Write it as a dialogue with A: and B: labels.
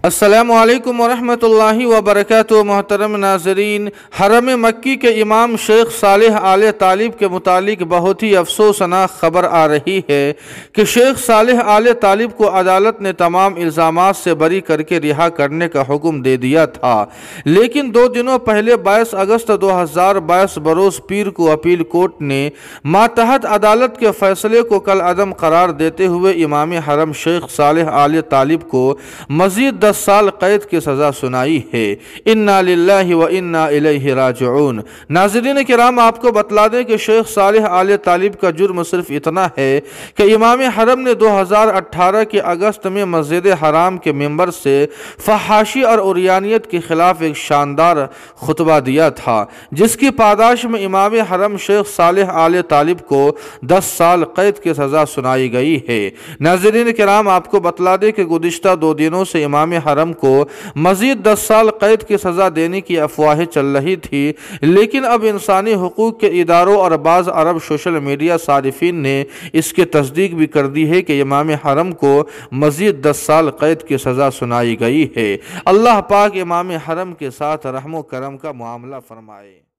A: السلام علیکم ورحمۃ اللہ وبرکاتہ۔ محترم ناظرین، حرم مکی کے امام شیخ صالح آل طالب کے متعلق بہت ہی افسوسناک خبر آ رہی ہے کہ شیخ صالح آل طالب کو عدالت نے تمام الزامات سے بری کر کے رہا کرنے کا حکم دے دیا تھا، لیکن 2 دنوں پہلے 22 اگست 2022 بروز پیر کو اپیل کورٹ نے ماتحت عدالت کے فیصلے کو کالعدم قرار دیتے ہوئے امام حرم شیخ صالح آل طالب کو مزید 10 سال قید کی سزا سنائی ہے۔ انا للہ و انا الیہ راجعون۔ ناظرین کرام، آپ کو بتلا دیں کہ شیخ صالح آل طالب کا جرم صرف اتنا ہے کہ امام حرم نے 2018 کے اگست میں مسجد حرام کے ممبر سے فحاشی اور عریانیت کے خلاف ایک شاندار خطبہ دیا تھا، جس کی پاداش میں امام حرم شیخ صالح آل طالب کو 10 سال قید کی سزا سنائی گئی ہے۔ ناظرین کرام، آپ کو بتلا دیں کہ گزشتہ 2 دنوں سے امام حرم کو مزید 10 سال قید کی سزا دینے کی افواہیں چل رہی تھی، لیکن اب انسانی حقوق کے اداروں اور بعض عرب سوشل میڈیا صارفین نے اس کی تصدیق بھی کر دی ہے کہ امام حرم کو مزید 10 سال قید کی سزا سنائی گئی ہے۔ اللہ پاک امام حرم کے ساتھ رحم و کرم کا معاملہ فرمائے۔